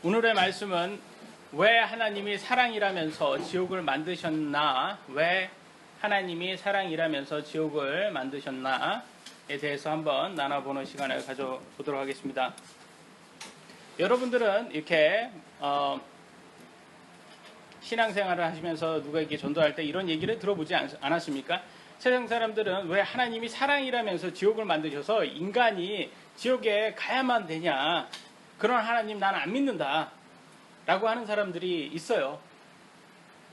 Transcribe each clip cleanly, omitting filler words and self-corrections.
오늘의 말씀은 왜 하나님이 사랑이라면서 지옥을 만드셨나? 왜 하나님이 사랑이라면서 지옥을 만드셨나에 대해서 한번 나눠보는 시간을 가져보도록 하겠습니다. 여러분들은 이렇게 신앙생활을 하시면서 누가에게 전도할 때 이런 얘기를 들어보지 않았습니까? 세상 사람들은 왜 하나님이 사랑이라면서 지옥을 만드셔서 인간이 지옥에 가야만 되냐? 그런 하나님 나는 안 믿는다 라고 하는 사람들이 있어요.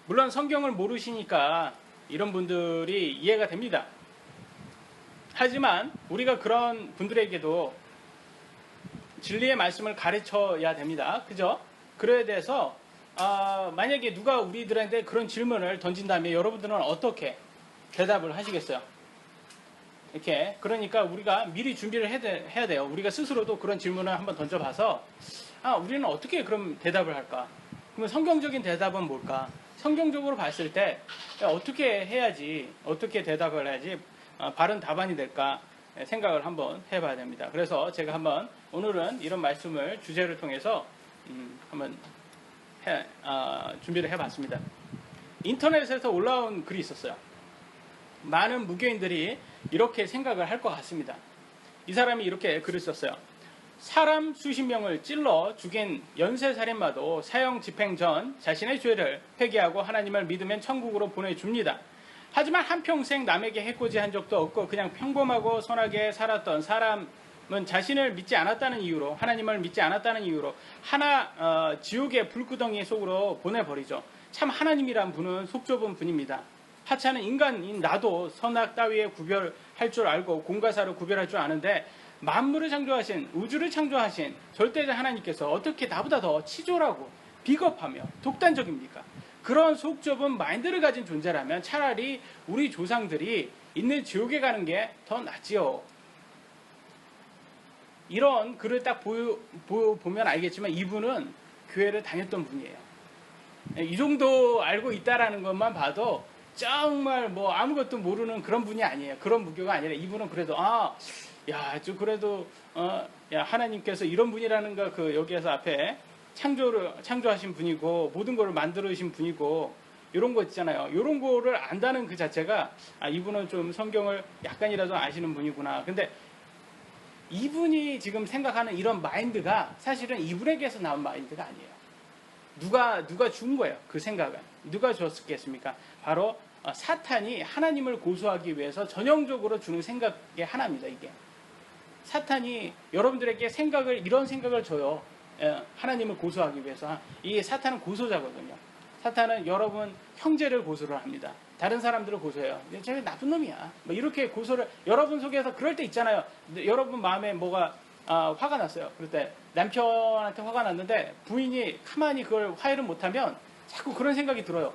물론 성경을 모르시니까 이런 분들이 이해가 됩니다. 하지만 우리가 그런 분들에게도 진리의 말씀을 가르쳐야 됩니다. 그죠? 그래야 돼서 만약에 누가 우리들한테 그런 질문을 던진다면 여러분들은 어떻게 대답을 하시겠어요? 이렇게 그러니까 우리가 미리 준비를 해야 돼요. 우리가 스스로도 그런 질문을 한번 던져봐서 우리는 어떻게 그럼 대답을 할까? 그러면 성경적인 대답은 뭘까? 성경적으로 봤을 때 어떻게 해야지, 어떻게 대답을 해야지 바른 답안이 될까 생각을 한번 해봐야 됩니다. 그래서 제가 한번 오늘은 이런 말씀을 주제를 통해서 한번 준비를 해봤습니다. 인터넷에서 올라온 글이 있었어요. 많은 무교인들이 이렇게 생각을 할 것 같습니다. 이 사람이 이렇게 글을 썼어요. 사람 수십 명을 찔러 죽인 연쇄살인마도 사형 집행 전 자신의 죄를 회개하고 하나님을 믿으면 천국으로 보내줍니다. 하지만 한평생 남에게 해코지한 적도 없고 그냥 평범하고 선하게 살았던 사람은 자신을 믿지 않았다는 이유로, 하나님을 믿지 않았다는 이유로 지옥의 불구덩이 속으로 보내버리죠. 참 하나님이란 분은 속 좁은 분입니다. 하찮은 인간인 나도 선악 따위에 구별할 줄 알고 공과 사를 구별할 줄 아는데 만물을 창조하신, 우주를 창조하신 절대자 하나님께서 어떻게 나보다 더 치졸하고 비겁하며 독단적입니까? 그런 속 좁은 마인드를 가진 존재라면 차라리 우리 조상들이 있는 지옥에 가는 게 더 낫지요. 이런 글을 딱 보면 알겠지만 이분은 교회를 다녔던 분이에요. 이 정도 알고 있다라는 것만 봐도 정말 뭐 아무것도 모르는 그런 분이 아니에요. 그런 무교가 아니라 이분은 그래도 하나님께서 이런 분이라는 거 여기에서 앞에 창조하신 분이고 모든 것을 만들으신 분이고 이런 거 있잖아요. 이런 거를 안다는 그 자체가 이분은 좀 성경을 약간이라도 아시는 분이구나. 근데 이분이 지금 생각하는 이런 마인드가 사실은 이분에게서 나온 마인드가 아니에요. 누가 준 거예요? 그 생각은. 누가 줬겠습니까? 바로 사탄이 하나님을 고소하기 위해서 전형적으로 주는 생각의 하나입니다. 이게 사탄이 여러분들에게 이런 생각을 줘요. 하나님을 고소하기 위해서. 이 사탄은 고소자거든요. 사탄은 여러분 형제를 고소를 합니다. 다른 사람들을 고소해요. 쟤 나쁜 놈이야. 뭐 이렇게 고소를 여러분 속에서 그럴 때 있잖아요. 여러분 마음에 뭐가 화가 났어요. 그럴 때 남편한테 화가 났는데 부인이 가만히 그걸 화해를 못하면 자꾸 그런 생각이 들어요.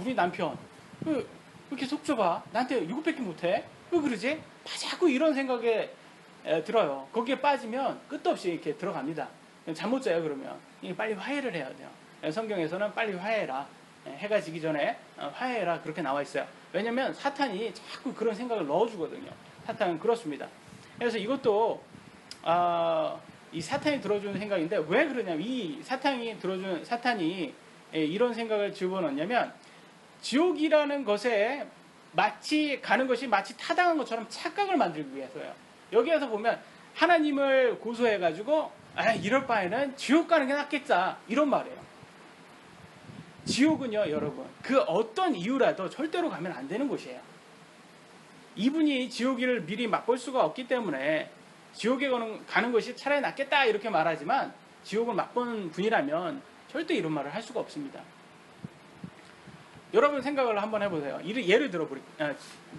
우리 남편 왜 이렇게 속 좁아? 나한테 이것밖에 못해? 왜 그러지? 자꾸 이런 생각에 들어요. 거기에 빠지면 끝도 없이 이렇게 들어갑니다. 잠 못 자요. 그러면 빨리 화해를 해야 돼요. 성경에서는 빨리 화해해라. 해가 지기 전에 화해해라 그렇게 나와 있어요. 왜냐하면 사탄이 자꾸 그런 생각을 넣어주거든요. 사탄은 그렇습니다. 그래서 이것도 이 사탄이 들어주는 생각인데 왜 그러냐면 이 사탄이 이런 생각을 집어넣냐면 지옥이라는 것에 가는 것이 마치 타당한 것처럼 착각을 만들기 위해서예요. 여기에서 보면 하나님을 고소해가지고 이럴 바에는 지옥 가는 게 낫겠다 이런 말이에요. 지옥은요 여러분 그 어떤 이유라도 절대로 가면 안 되는 곳이에요. 이분이 지옥을 미리 맛볼 수가 없기 때문에 지옥에 가는 것이 차라리 낫겠다 이렇게 말하지만 지옥을 맛보는 분이라면 절대 이런 말을 할 수가 없습니다. 여러분 생각을 한번 해보세요. 예를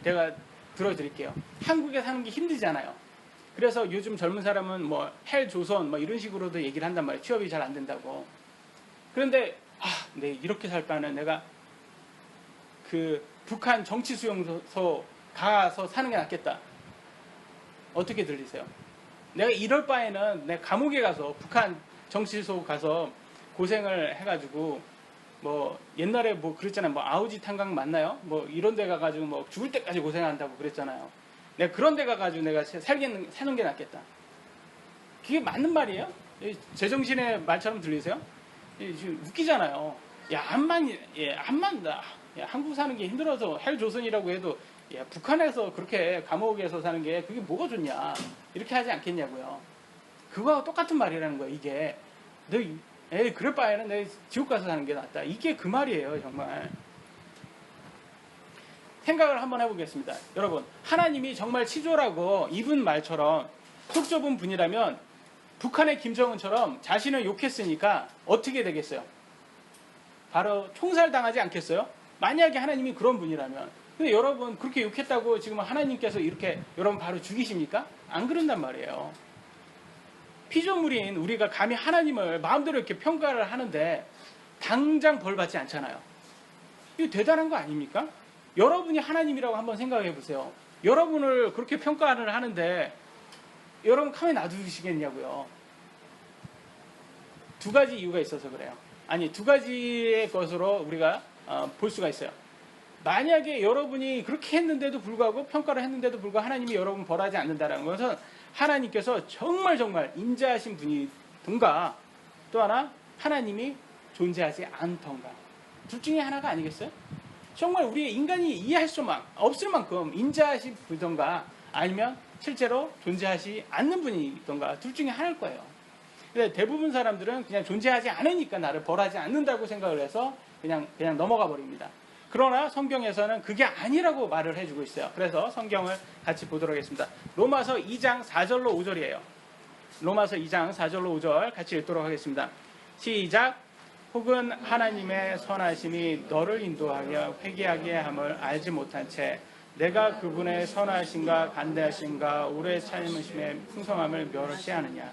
제가 들어드릴게요. 한국에 사는 게 힘들잖아요. 그래서 요즘 젊은 사람은 뭐 헬조선 뭐 이런 식으로도 얘기를 한단 말이에요. 취업이 잘 안 된다고. 그런데 이렇게 살 바에는 내가 그 북한 정치수용소 가서 사는 게 낫겠다. 어떻게 들리세요? 내가 이럴 바에는 내 감옥에 가서 북한 정치소 가서 고생을 해가지고 뭐 옛날에 뭐 그랬잖아요. 뭐 아우지 탄광 맞나요? 뭐 이런 데 가가지고 뭐 죽을 때까지 고생한다고 그랬잖아요. 내가 그런 데 가가지고 내가 사는 게 낫겠다. 그게 맞는 말이에요? 제정신의 말처럼 들리세요? 지금 웃기잖아요. 야, 암만 한국 사는 게 힘들어서 헬조선이라고 해도 야, 북한에서 그렇게 감옥에서 사는 게 그게 뭐가 좋냐 이렇게 하지 않겠냐고요. 그거하고 똑같은 말이라는 거예요. 이게 그럴 바에는 내 지옥 가서 사는 게 낫다. 이게 그 말이에요. 정말 생각을 한번 해보겠습니다. 여러분, 하나님이 정말 치졸하고 이분 말처럼 속 좁은 분이라면 북한의 김정은처럼 자신을 욕했으니까 어떻게 되겠어요? 바로 총살당하지 않겠어요? 만약에 하나님이 그런 분이라면. 근데 여러분, 그렇게 욕했다고 지금 하나님께서 이렇게 여러분 바로 죽이십니까? 안 그런단 말이에요. 피조물인 우리가 감히 하나님을 마음대로 이렇게 평가를 하는데 당장 벌 받지 않잖아요. 이거 대단한 거 아닙니까? 여러분이 하나님이라고 한번 생각해 보세요. 여러분을 그렇게 평가를 하는데 여러분 가만히 놔두시겠냐고요. 두 가지 이유가 있어서 그래요. 아니, 두 가지의 것으로 우리가 볼 수가 있어요. 만약에 여러분이 그렇게 했는데도 불구하고 평가를 했는데도 불구하고 하나님이 여러분 벌하지 않는다는 것은 하나님께서 정말 인자하신 분이든가 또 하나 하나님이 존재하지 않던가 둘 중에 하나가 아니겠어요? 정말 우리 인간이 이해할 수 없을 만큼 인자하신 분이던가 아니면 실제로 존재하지 않는 분이던가 둘 중에 하나일 거예요. 근데 대부분 사람들은 그냥 존재하지 않으니까 나를 벌하지 않는다고 생각을 해서 그냥 넘어가 버립니다. 그러나 성경에서는 그게 아니라고 말을 해주고 있어요. 그래서 성경을 같이 보도록 하겠습니다. 로마서 2장 4절로 5절이에요. 로마서 2장 4절로 5절 같이 읽도록 하겠습니다. 시작. 혹은 하나님의 선하심이 너를 인도하여 회개하게 함을 알지 못한 채 내가 그분의 선하심과 간대하심과 오래 참으심의 풍성함을 멸시하느냐.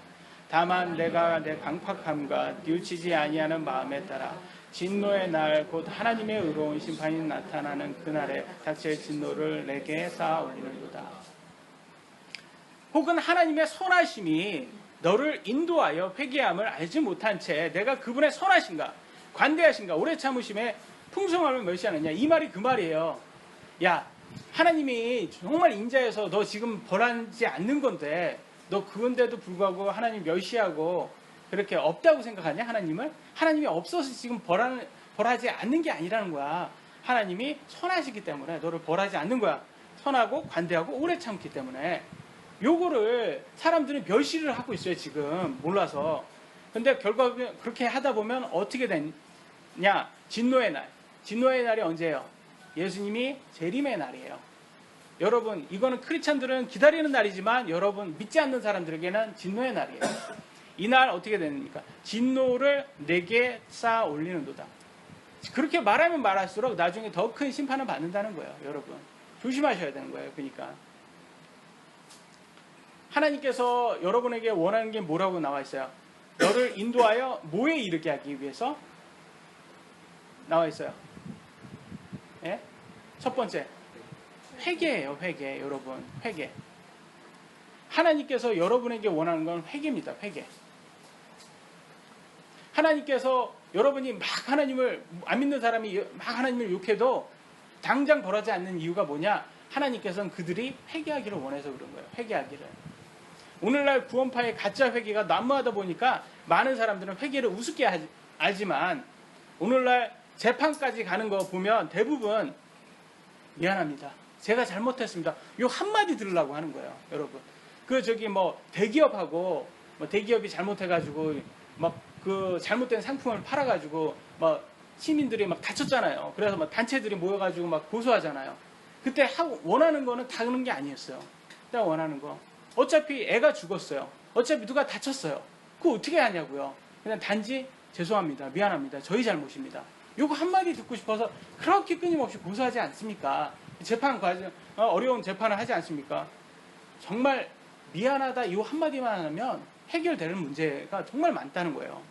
다만 내가 내 강팍함과 뉘우치지 아니하는 마음에 따라 진노의 날 곧 하나님의 의로운 심판이 나타나는 그날에 닥칠 진노를 내게 쌓아 올리는도다. 혹은 하나님의 선하심이 너를 인도하여 회개함을 알지 못한 채 내가 그분의 선하심과 관대하심과 오래 참으심의 풍성함을 멸시하느냐. 이 말이 그 말이에요. 야, 하나님이 정말 인자해서 너 지금 벌하지 않는 건데 너 그건데도 불구하고 하나님 멸시하고 그렇게 없다고 생각하냐? 하나님이 없어서 지금 벌하지 않는 게 아니라는 거야. 하나님이 선하시기 때문에 너를 벌하지 않는 거야. 선하고 관대하고 오래 참기 때문에. 요거를 사람들은 멸시를 하고 있어요. 지금 몰라서. 근데 결과적으로 그렇게 하다 보면 어떻게 되냐? 진노의 날이 언제예요? 예수님이 재림의 날이에요. 여러분, 이거는 크리스찬들은 기다리는 날이지만 여러분 믿지 않는 사람들에게는 진노의 날이에요. 이 날 어떻게 됩니까? 진노를 내게 쌓아 올리는도다. 그렇게 말하면 말할수록 나중에 더 큰 심판을 받는다는 거예요. 여러분 조심하셔야 되는 거예요. 그러니까 하나님께서 여러분에게 원하는 게 뭐라고 나와 있어요? 너를 인도하여 뭐에 이르게 하기 위해서 나와 있어요? 예? 첫 번째 회개예요. 회개. 여러분 회개. 하나님께서 여러분에게 원하는 건 회개입니다. 회개. 하나님께서 여러분이 막 하나님을 안 믿는 사람이 막 하나님을 욕해도 당장 벌하지 않는 이유가 뭐냐? 하나님께서는 그들이 회개하기를 원해서 그런 거예요. 회개하기를. 오늘날 구원파의 가짜 회개가 난무하다 보니까 많은 사람들은 회개를 우습게 알지만 오늘날 재판까지 가는 거 보면 대부분 미안합니다. 제가 잘못했습니다. 요 한마디 들으려고 하는 거예요. 여러분. 대기업하고 대기업이 잘못해가지고 그 잘못된 상품을 팔아가지고 시민들이 다쳤잖아요. 그래서 단체들이 모여가지고 고소하잖아요. 그때 원하는 거는 다 그런 게 아니었어요. 내가 원하는 거. 어차피 애가 죽었어요. 어차피 누가 다쳤어요. 그거 어떻게 하냐고요. 그냥 단지 죄송합니다. 미안합니다. 저희 잘못입니다. 요거 한마디 듣고 싶어서 그렇게 끊임없이 고소하지 않습니까? 재판 과정, 어려운 재판을 하지 않습니까? 정말 미안하다 이 한마디만 하면 해결되는 문제가 정말 많다는 거예요.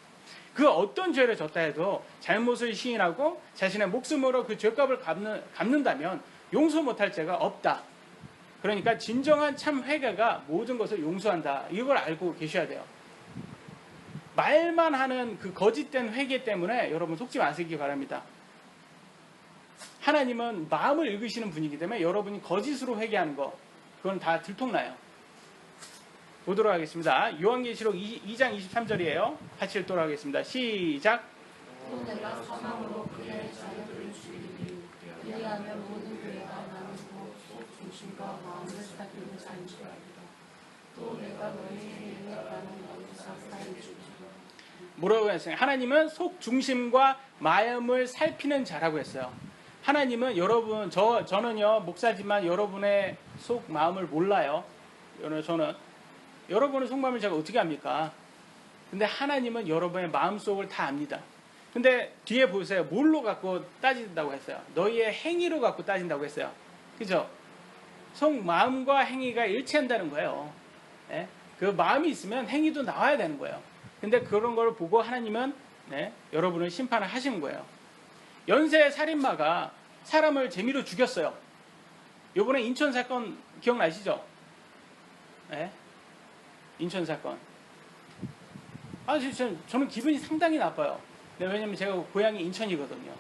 그 어떤 죄를 졌다 해도 잘못을 시인하고 자신의 목숨으로 그 죄값을 갚는다면 용서 못할 죄가 없다. 그러니까 진정한 참 회개가 모든 것을 용서한다. 이걸 알고 계셔야 돼요. 말만 하는 그 거짓된 회개 때문에 여러분 속지 마시기 바랍니다. 하나님은 마음을 읽으시는 분이기 때문에 여러분이 거짓으로 회개하는 거 그건 다 들통나요. 보도록 하겠습니다. 요한계시록 2장 23절이에요. 같이 읽도록 하겠습니다. 시작. 또 내가 사망으로 그의 자녀들을 죽이리니 그리하면 모든 교회가 나는 곧 중심과 마음을 살피는 자인 줄 알리라. 또 내가 너희에게 행했다는 너희 사사를 주리라. 뭐라고 했어요? 하나님은 속 중심과 마음을 살피는 자라고 했어요. 하나님은 여러분, 저는요 목사지만 여러분의 속 마음을 몰라요. 저는 여러분의 속마음을 제가 어떻게 압니까? 근데 하나님은 여러분의 마음속을 다 압니다. 근데 뒤에 보세요. 뭘로 갖고 따진다고 했어요? 너희의 행위로 갖고 따진다고 했어요. 그죠? 속마음과 행위가 일치한다는 거예요. 네? 그 마음이 있으면 행위도 나와야 되는 거예요. 근데 그런 걸 보고 하나님은 여러분을 심판을 하시는 거예요. 연쇄 살인마가 사람을 재미로 죽였어요. 요번에 인천 사건 기억나시죠? 네? 인천 사건. 저는 기분이 상당히 나빠요. 왜냐면 제가 고향이 인천이거든요.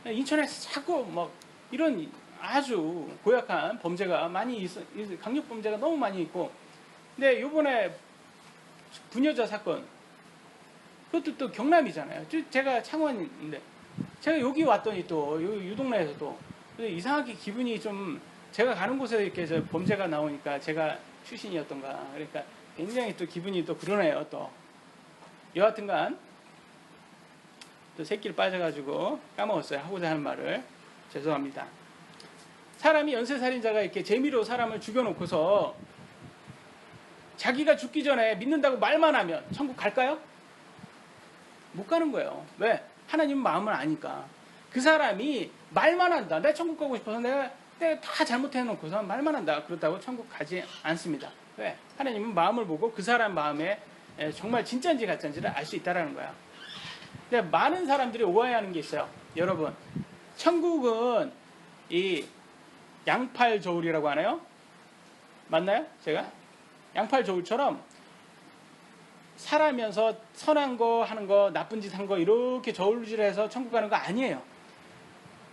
인천에서 자꾸 막 이런 아주 고약한 범죄가 많이 강력 범죄가 너무 많이 있고, 근데 요번에 부녀자 사건, 그것도 또 경남이잖아요. 제가 창원인데, 제가 여기 왔더니 또 이 동네에서 또 이상하게 기분이 좀, 제가 가는 곳에 이렇게 범죄가 나오니까 제가 출신이었던가, 그러니까 굉장히 또 기분이 또 그러네요. 또 여하튼간 또 새끼를 빠져가지고 까먹었어요. 하고자 하는 말을. 죄송합니다. 사람이 연쇄살인자가 이렇게 재미로 사람을 죽여놓고서 자기가 죽기 전에 믿는다고 말만 하면 천국 갈까요? 못 가는 거예요. 왜? 하나님은 마음을 아니까. 그 사람이 말만 한다. 내가 천국 가고 싶어서 내가 다 잘못해놓고서 말만 한다. 그렇다고 천국 가지 않습니다. 왜? 하나님은 마음을 보고 그 사람 마음에 정말 진짜인지 가짜인지를 알 수 있다는 거야. 근데 많은 사람들이 오해하는 게 있어요. 여러분, 천국은 이 양팔 저울이라고 하나요? 맞나요? 제가? 양팔 저울처럼 살아면서 선한 거 하는 거, 나쁜 짓 한 거 이렇게 저울질해서 천국 가는 거 아니에요.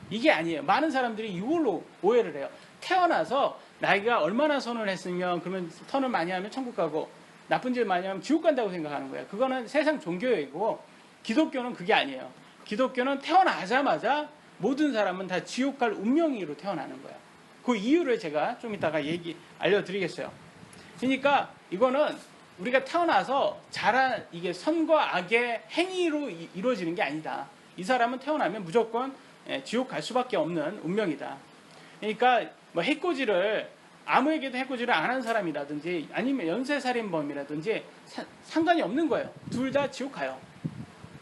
이게 아니에요. 많은 사람들이 이걸로 오해를 해요. 태어나서 나이가 얼마나 선을 했으면, 그러면 선을 많이 하면 천국 가고 나쁜 짓 많이 하면 지옥 간다고 생각하는 거예요. 그거는 세상 종교이고, 기독교는 그게 아니에요. 기독교는 태어나자마자 모든 사람은 다 지옥 갈 운명이로 태어나는 거예요. 그 이유를 제가 좀 이따가 알려드리겠어요. 그러니까 이거는 우리가 태어나서 자란 이게 선과 악의 행위로 이루어지는 게 아니다. 이 사람은 태어나면 무조건 지옥 갈 수밖에 없는 운명이다. 그러니까 뭐 해코지를, 아무에게도 해코지를 안 한 사람이라든지 아니면 연쇄살인범이라든지 상관이 없는 거예요. 둘 다 지옥 가요.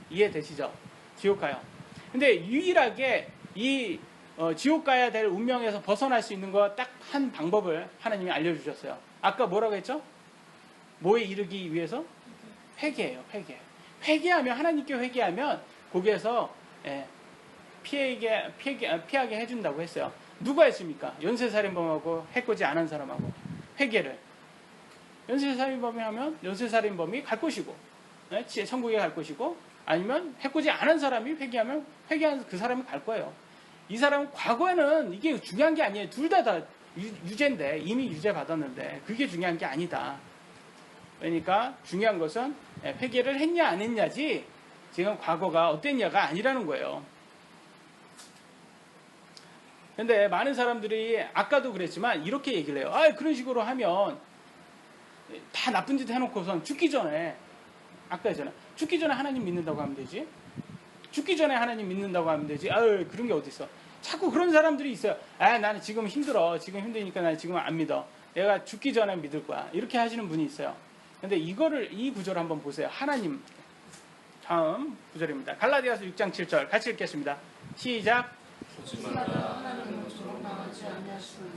이해되시죠? 지옥 가요. 근데 유일하게 이 지옥 가야 될 운명에서 벗어날 수 있는 거 딱 한 방법을 하나님이 알려주셨어요. 아까 뭐라고 했죠? 뭐에 이르기 위해서? 회개예요. 회개하면, 하나님께 회개하면 거기에서 피하게 해준다고 했어요. 누가 했습니까? 연쇄살인범하고 해코지 안 한 사람하고 회개를. 연쇄살인범이 하면 연쇄살인범이 갈 것이고, 천국에 갈 것이고, 아니면 해코지 안 한 사람이 회개하면 회개한 그 사람이 갈 거예요. 이 사람은 과거에는 이게 중요한 게 아니에요. 둘 다 유죄인데, 이미 유죄 받았는데 그게 중요한 게 아니다. 그러니까 중요한 것은 회개를 했냐 안 했냐지 지금 과거가 어땠냐가 아니라는 거예요. 근데 많은 사람들이 아까도 그랬지만 이렇게 얘기를 해요. 그런 식으로 하면 다 나쁜 짓 해놓고선 죽기 전에, 아까 했잖아, 죽기 전에 하나님 믿는다고 하면 되지. 죽기 전에 하나님 믿는다고 하면 되지. 그런 게 어딨어. 자꾸 그런 사람들이 있어요. 나는 지금 힘들어. 지금 힘드니까 난 지금 안 믿어. 내가 죽기 전에 믿을 거야. 이렇게 하시는 분이 있어요. 근데 이 구절을 한번 보세요. 하나님, 다음 구절입니다. 갈라디아서 6장 7절 같이 읽겠습니다. 시작. 하나님은 조롱당하지 아니하시느냐.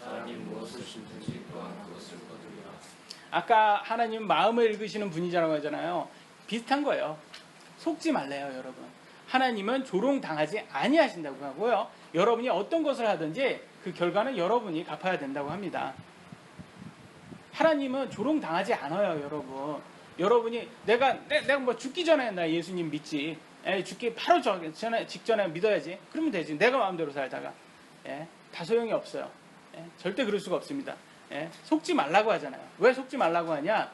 하나님 무엇을 심든지 또한 그것을 거두리라. 아까 하나님 마음을 읽으시는 분이라고 하잖아요. 비슷한 거예요. 속지 말래요, 여러분. 하나님은 조롱당하지 아니하신다고 하고요. 여러분이 어떤 것을 하든지 그 결과는 여러분이 갚아야 된다고 합니다. 하나님은 조롱당하지 않아요, 여러분. 여러분이 내가 뭐 죽기 전에 나 예수님 믿지. 죽기 바로 직전에 믿어야지. 그러면 되지. 내가 마음대로 살다가. 다 소용이 없어요. 절대 그럴 수가 없습니다. 예? 속지 말라고 하잖아요. 왜 속지 말라고 하냐?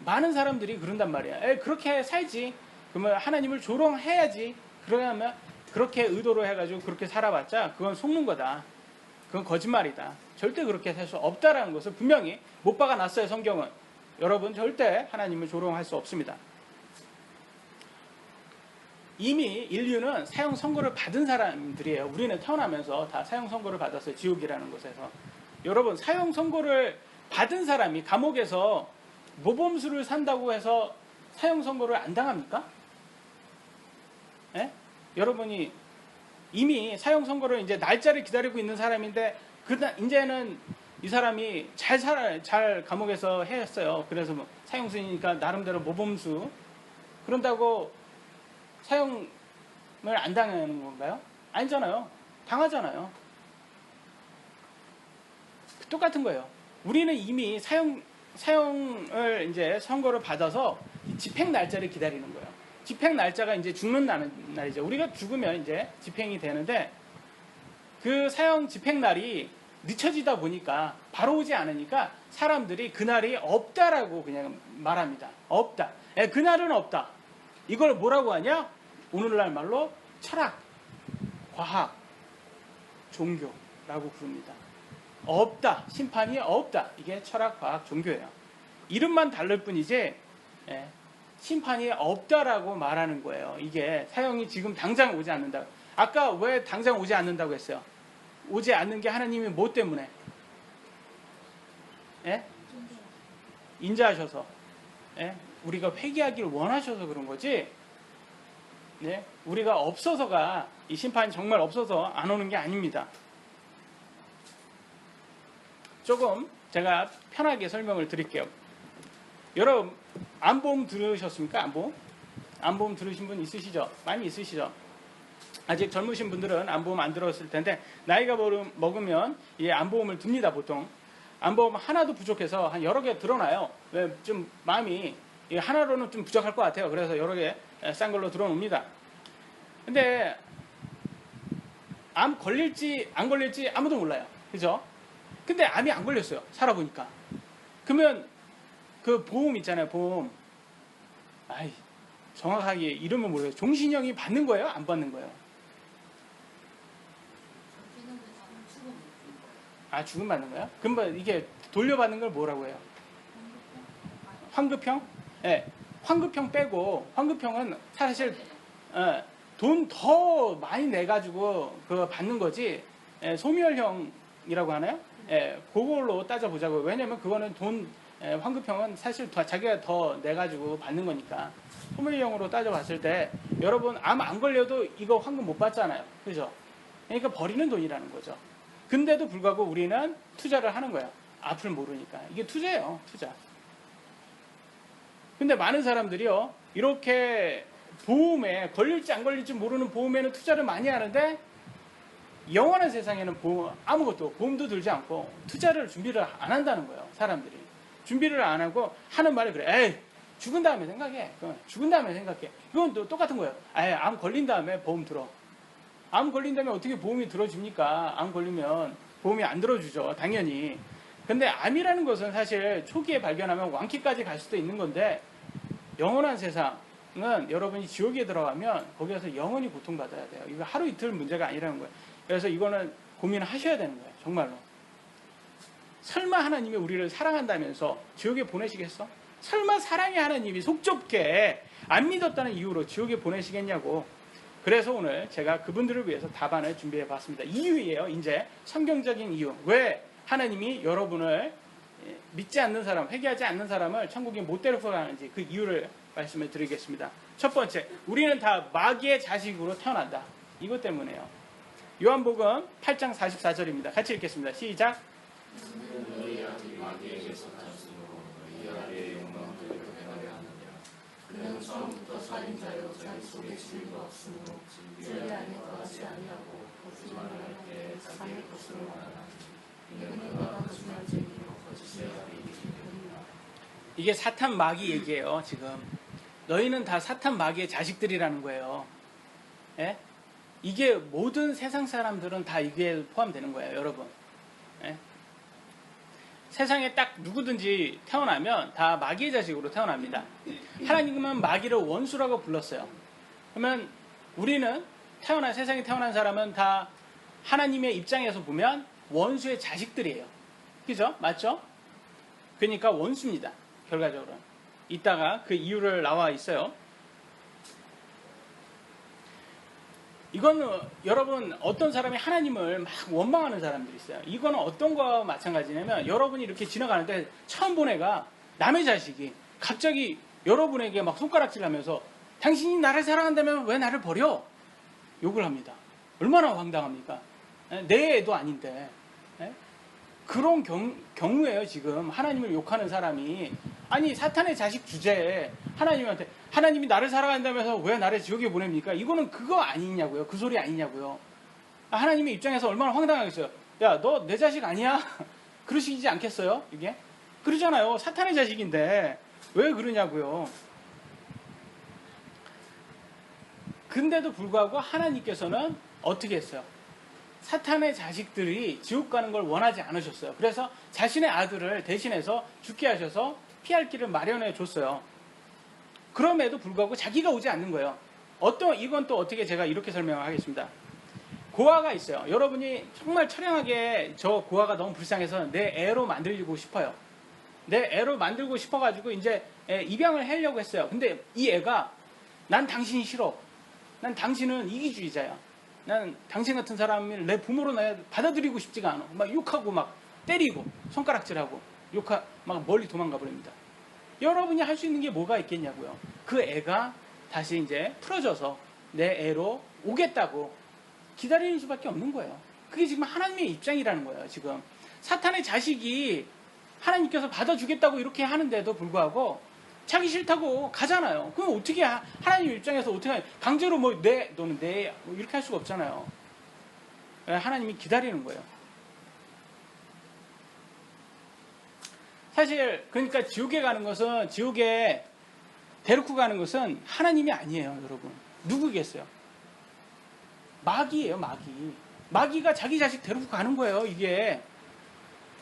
많은 사람들이 그런단 말이야. 그렇게 살지. 그러면 하나님을 조롱해야지. 그러면 그렇게 의도로 해가지고 그렇게 살아봤자 그건 속는 거다. 그건 거짓말이다. 절대 그렇게 살 수 없다라는 것을 분명히 못 박아놨어요. 성경은. 여러분 절대 하나님을 조롱할 수 없습니다. 이미 인류는 사형 선고를 받은 사람들이에요. 우리는 태어나면서 다 사형 선고를 받았어요. 지옥이라는 곳에서. 여러분 사형 선고를 받은 사람이 감옥에서 모범수를 산다고 해서 사형 선고를 안 당합니까? 예? 여러분이 이미 사형 선고를 이제 날짜를 기다리고 있는 사람인데 이제는 이 사람이 잘 감옥에서 했어요. 그래서 뭐 사형수니까 나름대로 모범수 그런다고 사형을 안 당하는 건가요? 아니잖아요. 당하잖아요. 똑같은 거예요. 우리는 이미 사형을 이제 선고를 받아서 집행 날짜를 기다리는 거예요. 집행 날짜가 이제 죽는 날이죠. 우리가 죽으면 이제 집행이 되는데 그 사형 집행 날이 늦춰지다 보니까 바로 오지 않으니까 사람들이 그날이 없다라고 그냥 말합니다. 없다. 그날은 없다. 이걸 뭐라고 하냐? 오늘날 말로 철학, 과학, 종교라고 부릅니다. 없다. 심판이 없다. 이게 철학, 과학, 종교예요. 이름만 다를 뿐이지 심판이 없다라고 말하는 거예요. 이게 사형이 지금 당장 오지 않는다. 아까 왜 당장 오지 않는다고 했어요? 오지 않는 게 하나님이 뭐 때문에? 인자하셔서. 우리가 회개하기를 원하셔서 그런 거지. 네? 우리가 없어서가 이 심판이 정말 없어서 안 오는 게 아닙니다. 조금 제가 편하게 설명을 드릴게요. 여러분 암보험 들으셨습니까? 암보험 들으신 분 있으시죠? 많이 있으시죠? 아직 젊으신 분들은 암보험 안 들었을 텐데 나이가 먹으면 이 암보험을 듭니다. 보통 암보험 하나도 부족해서 한 여러 개 들어놔요. 왜 좀 마음이 하나로는 좀 부족할 것 같아요. 그래서 여러 개 싼 걸로 들어놓습니다. 근데 암 걸릴지 안 걸릴지 아무도 몰라요. 그죠? 근데 암이 안 걸렸어요. 살아보니까. 그러면 그 보험 있잖아요. 보험. 정확하게 이름을 모르겠어요. 종신형이 받는 거예요? 안 받는 거예요? 죽음 받는 거야? 그럼 이게 돌려받는 걸 뭐라고 해요? 환급형? 환급형 빼고 환급형은 사실 돈 더 많이 내가지고 그거 받는 거지. 소멸형이라고 하나요? 그걸로 따져보자고요. 왜냐면 그거는 환급형은 사실 자기가 더 내가지고 받는 거니까. 소멸형으로 따져봤을 때 여러분 암 안 걸려도 이거 환급 못 받잖아요. 그죠? 그러니까 버리는 돈이라는 거죠. 근데도 불구하고 우리는 투자를 하는 거야. 앞을 모르니까. 이게 투자예요. 투자. 근데 많은 사람들이요. 이렇게 보험에 걸릴지 안 걸릴지 모르는 보험에는 투자를 많이 하는데 영원한 세상에는 아무것도 보험도 들지 않고 투자를 준비를 안 한다는 거예요. 사람들이. 준비를 안 하고 하는 말이 그래. 죽은 다음에 생각해. 죽은 다음에 생각해. 이건 또 똑같은 거예요. 암 걸린 다음에 보험 들어. 암 걸린 다음에 어떻게 보험이 들어줍니까? 암 걸리면 보험이 안 들어주죠. 당연히. 근데 암이라는 것은 사실 초기에 발견하면 완키까지 갈 수도 있는 건데 영원한 세상은 여러분이 지옥에 들어가면 거기에서 영원히 고통받아야 돼요. 이거 하루 이틀 문제가 아니라는 거예요. 그래서 이거는 고민하셔야 되는 거예요. 정말로. 설마 하나님이 우리를 사랑한다면서 지옥에 보내시겠어? 설마 사랑의 하나님이 속 좁게 안 믿었다는 이유로 지옥에 보내시겠냐고. 그래서 오늘 제가 그분들을 위해서 답안을 준비해 봤습니다. 이유예요. 이제 성경적인 이유. 왜 하나님이 여러분을 믿지 않는 사람, 회개하지 않는 사람을 천국에 못 데려가는지 그 이유를 말씀을 드리겠습니다. 첫 번째, 우리는 다 마귀의 자식으로 태어난다. 이것 때문에요. 요한복음 8장 44절입니다. 같이 읽겠습니다. 시작. 너희 아들이 마귀에게서 났으므로 너희 아들의 욕망대로 행하려 하느냐. 그는 처음부터 살인자요 자기 속에 진리가 없으므로 진리 안에 거하지 아니하고 거짓말을 할 때 자기의 것으로 말하나니 이는 그가 거짓말쟁이요 거짓의 아들이기 때문이라. 이게 사탄 마귀 얘기예요. 지금 너희는 다 사탄 마귀의 자식들이라는 거예요. 이게 모든 세상 사람들은 다 이게 포함되는 거예요. 여러분. 세상에 딱 누구든지 태어나면 다 마귀의 자식으로 태어납니다. 하나님은 마귀를 원수라고 불렀어요. 그러면 우리는 세상에 태어난 사람은 다 하나님의 입장에서 보면 원수의 자식들이에요. 그죠? 맞죠? 그러니까 원수입니다. 결과적으로. 이따가 그 이유를 나와 있어요. 이거는 여러분 어떤 사람이 하나님을 막 원망하는 사람들이 있어요. 이거는 어떤 거와 마찬가지냐면 여러분이 이렇게 지나가는데 처음 본 애가 남의 자식이 갑자기 여러분에게 막 손가락질 하면서 당신이 나를 사랑한다면 왜 나를 버려? 욕을 합니다. 얼마나 황당합니까? 내 애도 아닌데. 그런 경우에요. 지금 하나님을 욕하는 사람이. 아니 사탄의 자식 주제에 하나님한테 하나님이 나를 사랑한다면서 왜 나를 지옥에 보냅니까? 이거는 그거 아니냐고요. 그 소리 아니냐고요. 하나님의 입장에서 얼마나 황당하겠어요. 야, 너 내 자식 아니야? 그러시지 않겠어요? 이게? 그러잖아요. 사탄의 자식인데 왜 그러냐고요. 근데도 불구하고 하나님께서는 어떻게 했어요? 사탄의 자식들이 지옥 가는 걸 원하지 않으셨어요. 그래서 자신의 아들을 대신해서 죽게 하셔서 피할 길을 마련해 줬어요. 그럼에도 불구하고 자기가 오지 않는 거예요. 이건 또 어떻게 제가 이렇게 설명을 하겠습니다. 고아가 있어요. 여러분이 정말 처량하게 저 고아가 너무 불쌍해서 내 애로 만들고 싶어요. 내 애로 만들고 싶어가지고 이제 입양을 하려고 했어요. 근데 이 애가 난 당신이 싫어. 난 당신은 이기주의자야. 난 당신 같은 사람을 내 부모로 받아들이고 싶지가 않아. 막 욕하고 막 때리고 손가락질하고 막 멀리 도망가 버립니다. 여러분이 할 수 있는 게 뭐가 있겠냐고요. 그 애가 다시 이제 풀어져서 내 애로 오겠다고 기다리는 수밖에 없는 거예요. 그게 지금 하나님의 입장이라는 거예요. 지금 사탄의 자식이 하나님께서 받아주겠다고 이렇게 하는데도 불구하고 자기 싫다고 가잖아요. 그럼 어떻게 하나님 입장에서 어떻게 강제로 너는 내 이렇게 할 수가 없잖아요. 하나님이 기다리는 거예요. 사실 그러니까 지옥에 데리고 가는 것은 하나님이 아니에요, 여러분. 누구겠어요? 마귀예요, 마귀. 마귀가 자기 자식 데리고 가는 거예요, 이게.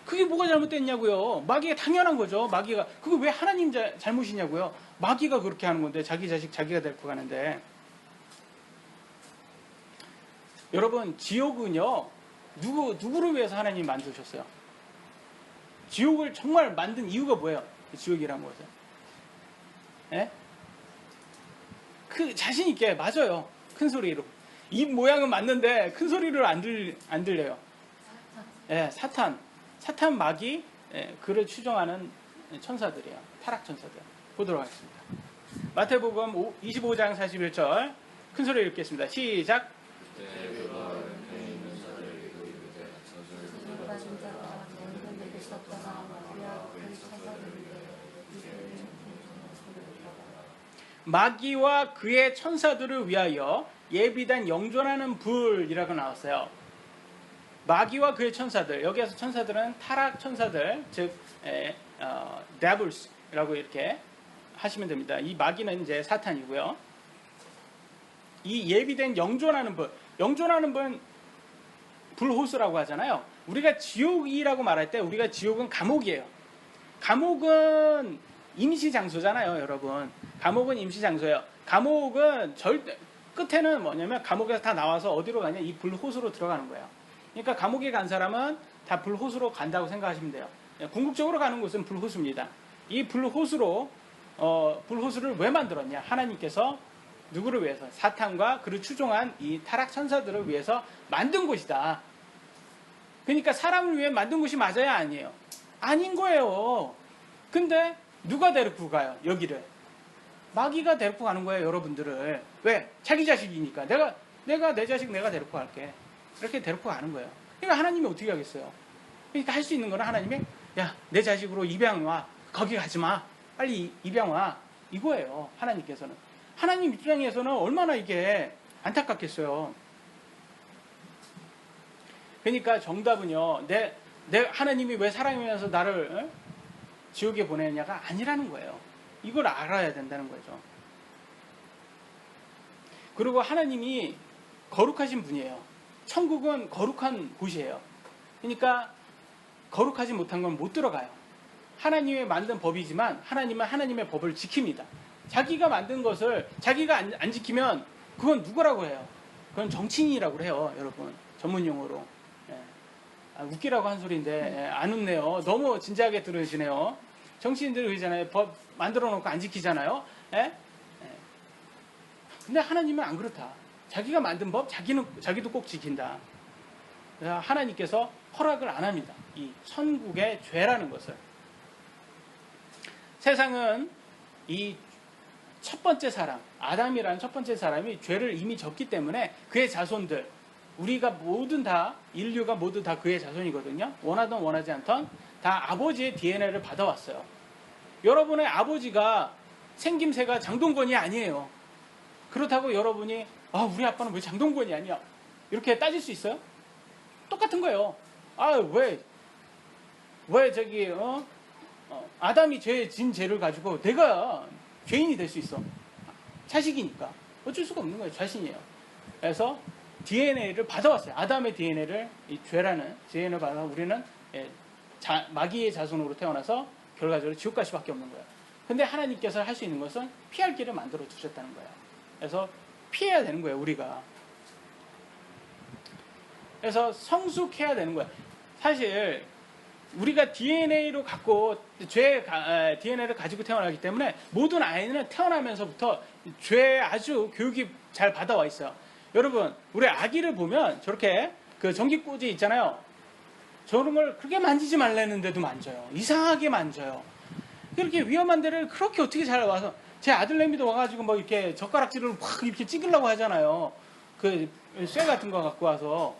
그게 뭐가 잘못됐냐고요. 마귀가 당연한 거죠. 마귀가 그게 왜 하나님 잘못이냐고요. 마귀가 그렇게 하는 건데 자기 자식 자기가 데리고 가는데. 여러분 지옥은요 누구를 위해서 하나님이 만드셨어요? 지옥을 정말 만든 이유가 뭐예요? 지옥이란 것은. 예? 그 자신 있게 맞아요. 큰 소리로. 입 모양은 맞는데 큰 소리로 안 들려요. 예, 사탄 마귀, 그를 추종하는 천사들이에요. 타락 천사들. 보도록 하겠습니다. 마태복음 25장 41절 큰 소리로 읽겠습니다. 시작. 마귀와 그의 천사들을 위하여 예비된 영존하는 불이라고 나왔어요. 마귀와 그의 천사들, 여기에서 천사들은 타락 천사들, 즉 devils라고 이렇게 하시면 됩니다. 이 마귀는 이제 사탄이고요. 이 예비된 영존하는 불, 영존하는 불은 불호수라고 하잖아요. 우리가 지옥이라고 말할 때 우리가 지옥은 감옥이에요. 감옥은 임시 장소잖아요, 여러분. 감옥은 임시 장소예요. 감옥은 절대 끝에는 뭐냐면 감옥에서 다 나와서 어디로 가냐? 이 불호수로 들어가는 거예요. 그러니까 감옥에 간 사람은 다 불호수로 간다고 생각하시면 돼요. 궁극적으로 가는 곳은 불호수입니다. 이 불호수를 왜 만들었냐? 하나님께서 누구를 위해서? 사탄과 그를 추종한 이 타락 천사들을 위해서 만든 곳이다. 그러니까 사람을 위해 만든 곳이 맞아야 아니에요. 아닌 거예요. 근데 누가 데리고 가요? 여기를. 마귀가 데리고 가는 거예요, 여러분들을. 왜? 자기 자식이니까. 내가 내 자식 내가 데리고 갈게. 이렇게 데리고 가는 거예요. 그러니까 하나님이 어떻게 하겠어요? 그러니까 할 수 있는 거는 하나님이 야, 내 자식으로 입양 와. 거기 가지 마. 빨리 입양 와. 이거예요, 하나님께서는. 하나님 입장에서는 얼마나 이게 안타깝겠어요. 그러니까 정답은요, 내 하나님이 왜 사랑하면서 나를 지옥에 보내냐가 아니라는 거예요. 이걸 알아야 된다는 거죠. 그리고 하나님이 거룩하신 분이에요. 천국은 거룩한 곳이에요. 그러니까 거룩하지 못한 건 못 들어가요. 하나님의 만든 법이지만 하나님은 하나님의 법을 지킵니다. 자기가 만든 것을 자기가 안 지키면 그건 누구라고 해요? 그건 정치인이라고 해요, 여러분. 전문 용어로. 웃기라고 한 소리인데 안 웃네요. 너무 진지하게 들으시네요. 정치인들이 그러잖아요. 법 만들어 놓고 안 지키잖아요. 근데 하나님은 안 그렇다. 자기가 만든 법 자기도 꼭 지킨다. 그래서 하나님께서 허락을 안 합니다. 이 천국의 죄라는 것을. 세상은 이 첫 번째 사람, 아담이라는 첫 번째 사람이 죄를 이미 졌기 때문에 그의 자손들, 우리가 모든 다, 인류가 모두 다 그의 자손이거든요. 원하든 원하지 않던 다 아버지의 DNA를 받아왔어요. 여러분의 아버지가 생김새가 장동건이 아니에요. 그렇다고 여러분이 우리 아빠는 왜 장동건이 아니야? 이렇게 따질 수 있어요? 똑같은 거예요. 왜 저기 아담이 진 죄를 가지고 내가 죄인이 될 수 있어? 자식이니까 어쩔 수가 없는 거예요. 자신이에요. 그래서 DNA를 받아왔어요. 아담의 DNA를 이 죄라는 DNA를 받아 우리는 마귀의 자손으로 태어나서 결과적으로 지옥 갈 수밖에 없는 거예요. 근데 하나님께서 할 수 있는 것은 피할 길을 만들어 주셨다는 거예요. 그래서 피해야 되는 거예요, 우리가. 그래서 성숙해야 되는 거예요. 사실 우리가 DNA로 갖고 DNA를 가지고 태어나기 때문에 모든 아이는 태어나면서부터 죄에 아주 교육이 잘 받아와 있어요. 여러분, 우리 아기를 보면 저렇게 그 전기꽂이 있잖아요. 저런 걸 그렇게 만지지 말라는데도 만져요. 이상하게 만져요. 그렇게 위험한 데를 그렇게 어떻게 잘 와서 제 아들내미도 와가지고 뭐 이렇게 젓가락질을 확 이렇게 찍으려고 하잖아요. 그 쇠 같은 거 갖고 와서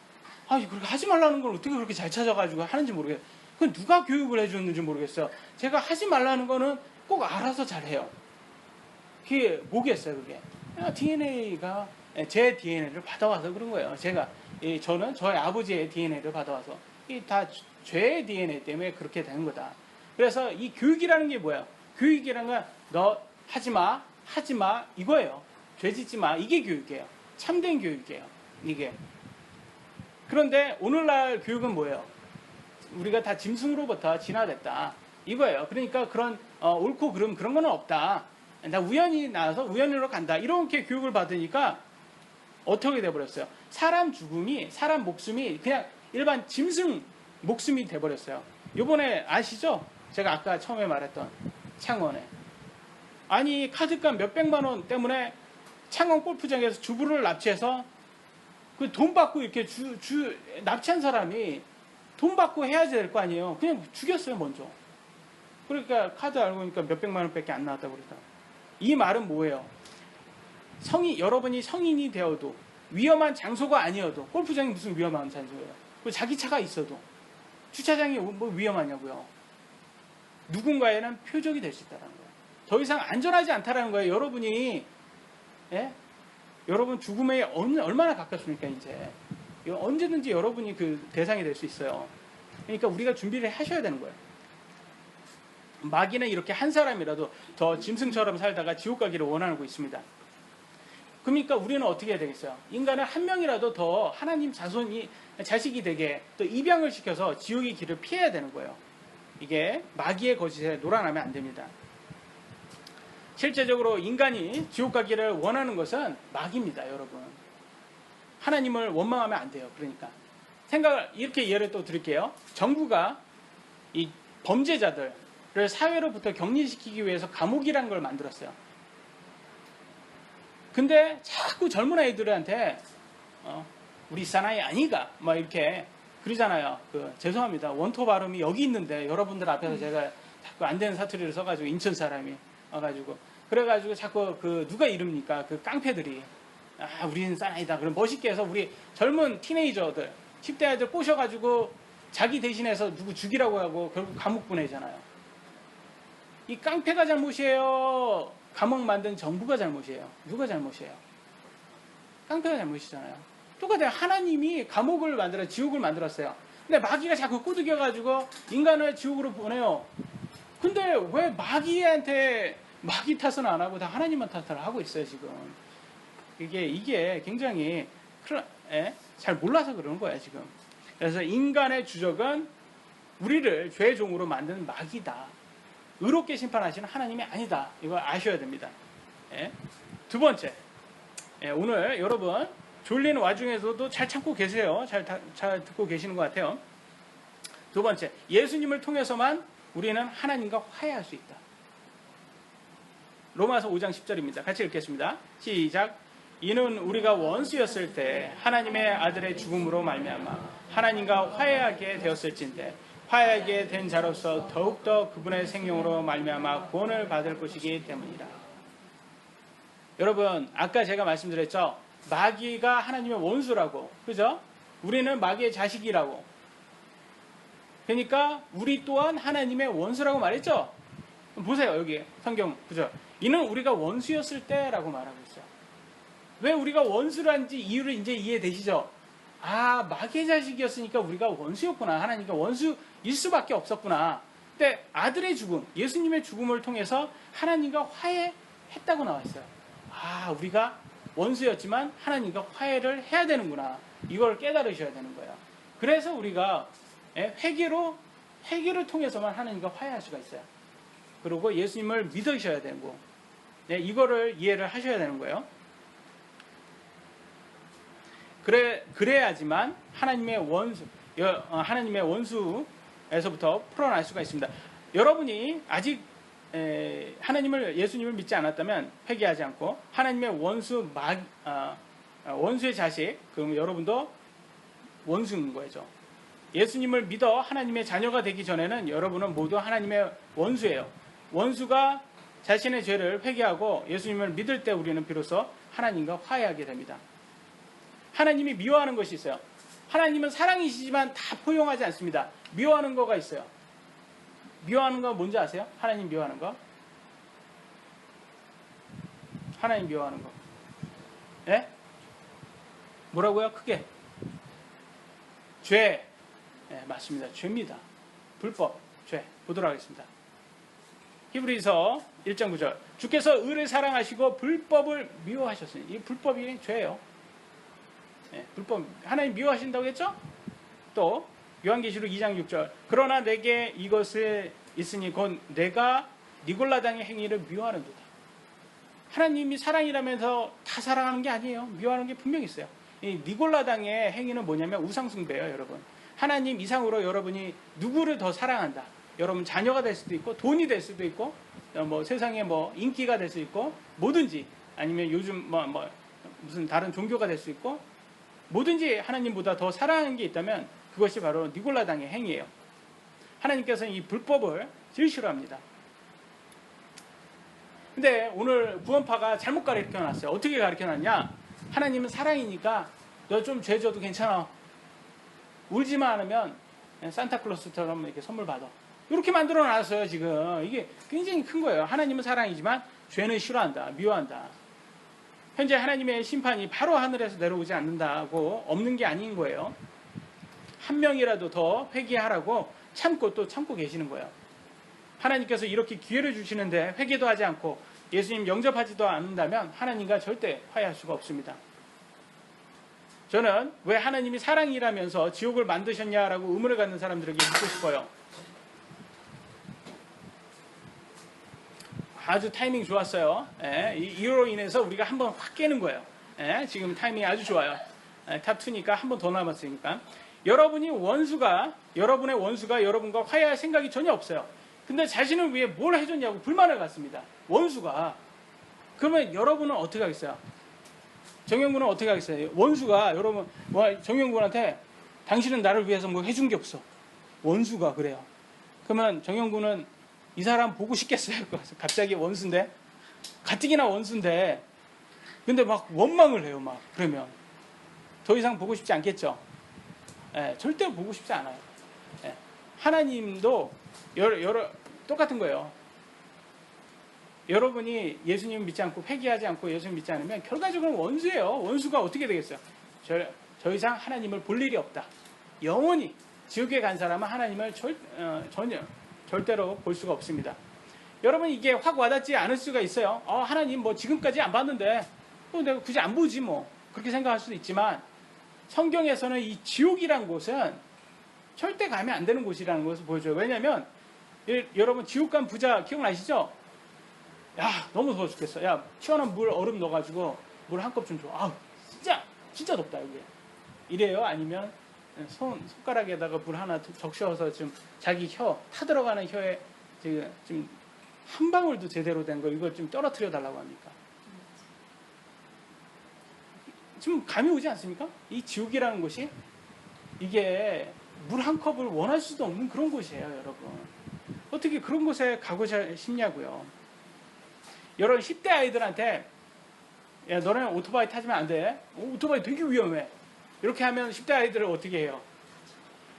그렇게 하지 말라는 걸 어떻게 그렇게 잘 찾아가지고 하는지 모르겠어요. 그건 누가 교육을 해줬는지 모르겠어요. 제가 하지 말라는 거는 꼭 알아서 잘해요. 그게 뭐겠어요, 그게? DNA가 제 DNA를 받아와서 그런 거예요. 저는 저희 아버지의 DNA를 받아와서 이 다 죄의 DNA 때문에 그렇게 되는 거다. 그래서 이 교육이라는 게 뭐예요? 교육이라는 건 너 하지 마 이거예요. 죄 짓지 마 이게 교육이에요. 참된 교육이에요. 이게. 그런데 오늘날 교육은 뭐예요? 우리가 다 짐승으로부터 진화됐다. 이거예요. 그러니까 그런 옳고 그름 그런 거는 없다. 나 우연히 나와서 우연으로 간다. 이렇게 교육을 받으니까 어떻게 돼버렸어요? 사람 죽음이 사람 목숨이 그냥 일반 짐승 목숨이 돼버렸어요. 요번에 아시죠? 제가 아까 처음에 말했던 창원에 카드값 몇백만 원 때문에 창원 골프장에서 주부를 납치해서 그 돈 받고 이렇게 납치한 사람이 돈 받고 해야지 될 거 아니에요. 그냥 죽였어요, 먼저. 그러니까 카드 알고 보니까 몇백만 원밖에 안 나왔다고 그러다. 이 말은 뭐예요? 여러분이 성인이 되어도 위험한 장소가 아니어도 골프장이 무슨 위험한 장소예요? 그리고 자기 차가 있어도 주차장이 뭐 위험하냐고요. 누군가에는 표적이 될 수 있다는 거예요. 더 이상 안전하지 않다라는 거예요. 여러분이 여러분 죽음에 얼마나 가깝습니까? 이제 언제든지 여러분이 그 대상이 될 수 있어요. 그러니까 우리가 준비를 하셔야 되는 거예요. 마귀는 이렇게 한 사람이라도 더 짐승처럼 살다가 지옥 가기를 원하고 있습니다. 그러니까 우리는 어떻게 해야 되겠어요? 인간을 한 명이라도 더 하나님 자식이 되게 또 입양을 시켜서 지옥의 길을 피해야 되는 거예요. 이게 마귀의 거짓에 놀아나면 안 됩니다. 실제적으로 인간이 지옥 가기를 원하는 것은 마귀입니다, 여러분. 하나님을 원망하면 안 돼요. 그러니까 이렇게 예를 또 드릴게요. 정부가 이 범죄자들을 사회로부터 격리시키기 위해서 감옥이라는 걸 만들었어요. 근데 자꾸 젊은 아이들한테 우리 사나이 아니가 막 이렇게 그러잖아요. 죄송합니다. 원토 발음이 여기 있는데 여러분들 앞에서 제가 자꾸 안 되는 사투리를 써가지고 인천 사람이 와가지고 그래가지고 자꾸 누가 이릅니까? 깡패들이 우리는 사나이다. 그럼 멋있게 해서 우리 젊은 티네이저들 10대 아이들 꼬셔가지고 자기 대신해서 누구 죽이라고 하고 결국 감옥 보내잖아요. 이 깡패가 잘못이에요? 감옥 만든 정부가 잘못이에요? 누가 잘못이에요? 깡패가 잘못이잖아요. 똑같아요. 하나님이 감옥을 지옥을 만들었어요. 근데 마귀가 자꾸 꼬드겨가지고 인간을 지옥으로 보내요. 근데 왜 마귀 탓은 안 하고 다 하나님만 탓을 하고 있어요, 지금. 이게 굉장히 잘 몰라서 그러는 거예요, 지금. 그래서 인간의 주적은 우리를 죄의 종으로 만드는 마귀다. 의롭게 심판하시는 하나님이 아니다. 이거 아셔야 됩니다. 예. 두 번째, 예, 오늘 여러분 졸리는 와중에서도 잘 참고 계세요. 잘 듣고 계시는 것 같아요. 두 번째, 예수님을 통해서만 우리는 하나님과 화해할 수 있다. 로마서 5장 10절입니다. 같이 읽겠습니다. 시작. 이는 우리가 원수였을 때 하나님의 아들의 죽음으로 말미암아 하나님과 화해하게 되었을진데 화해하게 된 자로서 더욱더 그분의 생명으로 말미암아 구원을 받을 것이기 때문이라. 여러분, 아까 제가 말씀드렸죠. 마귀가 하나님의 원수라고, 그죠? 우리는 마귀의 자식이라고. 그러니까 우리 또한 하나님의 원수라고 말했죠. 보세요, 여기 성경, 그죠? 이는 우리가 원수였을 때라고 말하고 있어요. 왜 우리가 원수란지 이유를 이제 이해되시죠? 아, 마귀의 자식이었으니까 우리가 원수였구나. 하나님과 원수일 수밖에 없었구나. 근데 아들의 죽음, 예수님의 죽음을 통해서 하나님과 화해했다고 나와 있어요. 아, 우리가 원수였지만 하나님과 화해를 해야 되는구나. 이걸 깨달으셔야 되는 거예요. 그래서 우리가 회개를 통해서만 하나님과 화해할 수가 있어요. 그리고 예수님을 믿으셔야 되고, 이거를 이해를 하셔야 되는 거예요. 그래야지만 하나님의 원수에서부터 풀어날 수가 있습니다. 여러분이 아직 예수님을 믿지 않았다면 회개하지 않고 하나님의 원수의 자식, 그럼 여러분도 원수인 거죠. 예수님을 믿어 하나님의 자녀가 되기 전에는 여러분은 모두 하나님의 원수예요. 원수가 자신의 죄를 회개하고 예수님을 믿을 때 우리는 비로소 하나님과 화해하게 됩니다. 하나님이 미워하는 것이 있어요. 하나님은 사랑이시지만 다 포용하지 않습니다. 미워하는 거가 있어요. 미워하는 거 뭔지 아세요? 하나님 미워하는 거? 하나님 미워하는 거. 예? 뭐라고요? 크게. 죄. 예, 맞습니다. 죄입니다. 불법, 죄. 보도록 하겠습니다. 히브리서 1장 9절. 주께서 의를 사랑하시고 불법을 미워하셨으니. 이 불법이 죄예요. 예, 불법. 하나님 미워하신다고 했죠? 또 요한계시록 2장 6절. 그러나 내게 이것을 있으니 곧 내가 니골라당의 행위를 미워하는도다. 하나님이 사랑이라면서 다 사랑하는 게 아니에요. 미워하는 게 분명히 있어요. 이 니골라당의 행위는 뭐냐면 우상숭배예요, 여러분. 하나님 이상으로 여러분이 누구를 더 사랑한다. 여러분 자녀가 될 수도 있고 돈이 될 수도 있고 뭐 세상에 뭐 인기가 될 수 있고 뭐든지 아니면 요즘 무슨 다른 종교가 될 수 있고 뭐든지 하나님보다 더 사랑하는 게 있다면 그것이 바로 니골라당의 행위예요. 하나님께서는 이 불법을 제일 싫어합니다. 근데 오늘 구원파가 잘못 가르쳐놨어요. 어떻게 가르쳐놨냐? 하나님은 사랑이니까 너 좀 죄 져도 괜찮아. 울지만 않으면 산타클로스처럼 이렇게 선물 받아. 이렇게 만들어놨어요. 지금 이게 굉장히 큰 거예요. 하나님은 사랑이지만 죄는 싫어한다. 미워한다. 현재 하나님의 심판이 바로 하늘에서 내려오지 않는다고 없는 게 아닌 거예요. 한 명이라도 더 회개하라고 참고 또 참고 계시는 거예요. 하나님께서 이렇게 기회를 주시는데 회개도 하지 않고 예수님 영접하지도 않는다면 하나님과 절대 화해할 수가 없습니다. 저는 왜 하나님이 사랑이라면서 지옥을 만드셨냐라고 의문을 갖는 사람들에게 묻고 싶어요. 아주 타이밍 좋았어요. 이로 인해서 우리가 한번 확 깨는 거예요. 지금 타이밍이 아주 좋아요. 탑2니까 한 번 더 남았으니까. 여러분의 원수가 여러분과 화해할 생각이 전혀 없어요. 근데 자신을 위해 뭘 해줬냐고 불만을 갖습니다. 원수가. 그러면 여러분은 어떻게 하겠어요? 정영군은 어떻게 하겠어요? 원수가 정영군한테 당신은 나를 위해서 뭐 해준 게 없어. 원수가 그래요. 그러면 정영군은 이 사람 보고 싶겠어요? 갑자기 원수인데? 가뜩이나 원수인데 근데 막 원망을 해요. 막 그러면 더 이상 보고 싶지 않겠죠? 절대 보고 싶지 않아요. 하나님도 똑같은 거예요. 여러분이 예수님 믿지 않고 회개하지 않고 예수님 믿지 않으면 결과적으로 원수예요. 원수가 어떻게 되겠어요? 더 이상 하나님을 볼 일이 없다. 영원히 지옥에 간 사람은 하나님을 절대로 볼 수가 없습니다. 여러분 이게 확 와닿지 않을 수가 있어요. 하나님 뭐 지금까지 안 봤는데 내가 굳이 안 보지 뭐 그렇게 생각할 수도 있지만 성경에서는 이 지옥이란 곳은 절대 가면 안 되는 곳이라는 것을 보여줘요. 왜냐하면 여러분 지옥 간 부자 기억나시죠? 야 너무 더워 죽겠어. 야 시원한 물 얼음 넣어가지고 물 한 컵 좀 줘. 아 진짜 덥다 여기. 이래요? 아니면 손가락에다가 물 하나 적셔서 지금 자기 혀 타들어가는 혀에 지금 한 방울도 제대로 된 거 이걸 좀 떨어뜨려 달라고 합니까? 지금 감이 오지 않습니까? 이 지옥이라는 곳이 이게 물 한 컵을 원할 수도 없는 그런 곳이에요, 여러분. 어떻게 그런 곳에 가고 싶냐고요. 여러분 10대 아이들한테 야 너네 오토바이 타지면 안 돼. 오토바이 되게 위험해. 이렇게 하면 10대 아이들을 어떻게 해요?